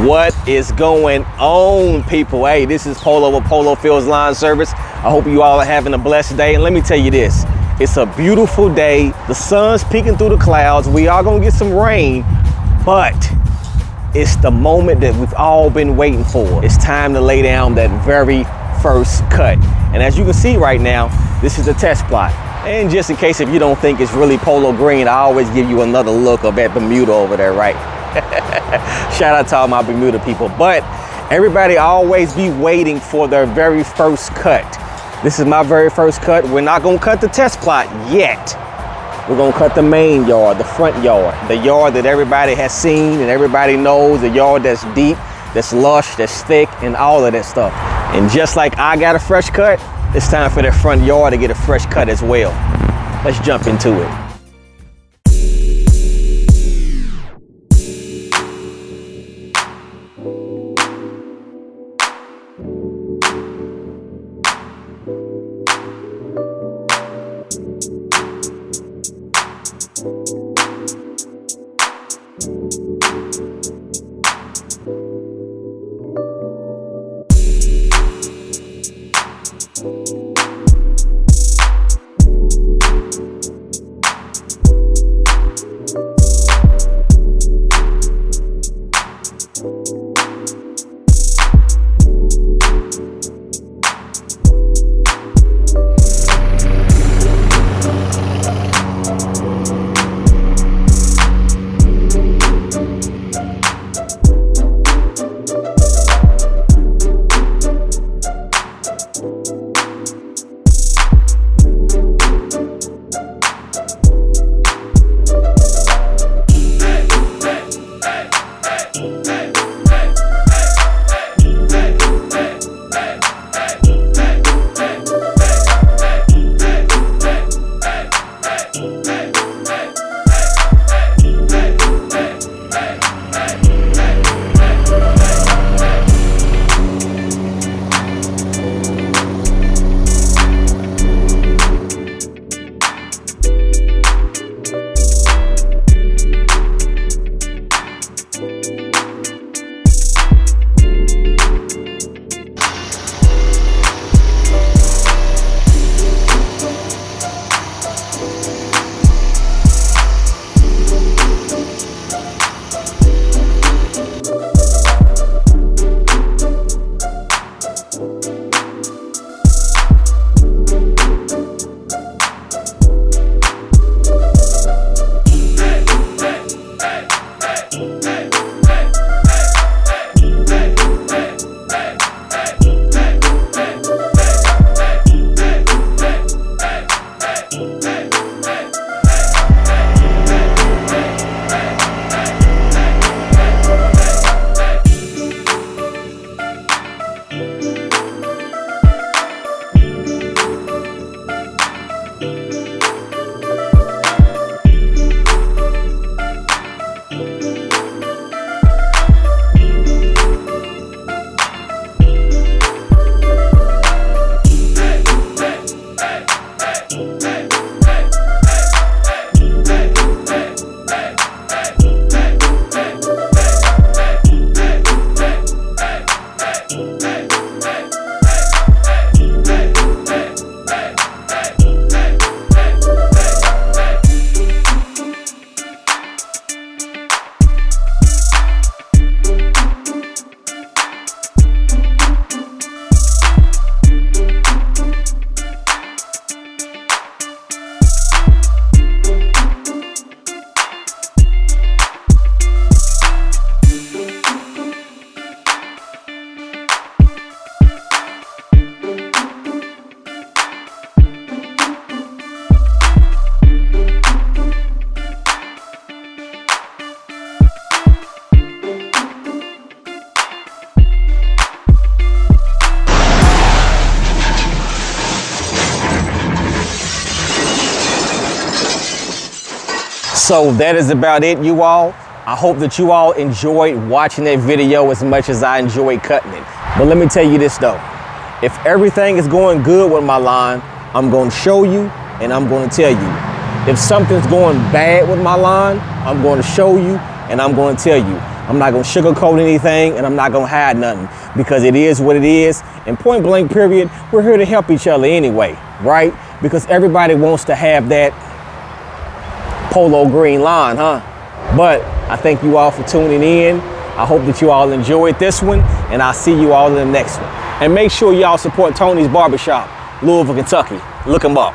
What is going on, people? Hey, this is Polo with Polo Fields Lawn Service. I hope you all are having a blessed day. And let me tell you this, it's a beautiful day. The sun's peeking through the clouds. We are gonna get some rain, but it's the moment that we've all been waiting for. It's time to lay down that very first cut. And as you can see right now, this is the test plot. And just in case if you don't think it's really Polo green, I always give you another look of that Bermuda over there, right? Shout out to all my Bermuda people. But everybody always be waiting for their very first cut. This is my very first cut. We're not gonna cut the test plot yet. We're gonna cut the main yard, the front yard, the yard that everybody has seen and everybody knows, the yard that's deep, that's lush, that's thick, and all of that stuff. And just like I got a fresh cut, it's time for that front yard to get a fresh cut as well. Let's jump into it. So that is about it, you all. I hope that you all enjoyed watching that video as much as I enjoyed cutting it. But let me tell you this though, if everything is going good with my lawn, I'm going to show you and I'm going to tell you. If something's going bad with my lawn, I'm going to show you and I'm going to tell you. I'm not gonna sugarcoat anything, and I'm not gonna hide nothing, because it is what it is. And point blank period, we're here to help each other anyway, right? Because everybody wants to have that polo green lawn, huh? But I thank you all for tuning in. I hope that you all enjoyed this one, and I'll see you all in the next one. And make sure y'all support Tony's Barbershop, Louisville, Kentucky. Look him up.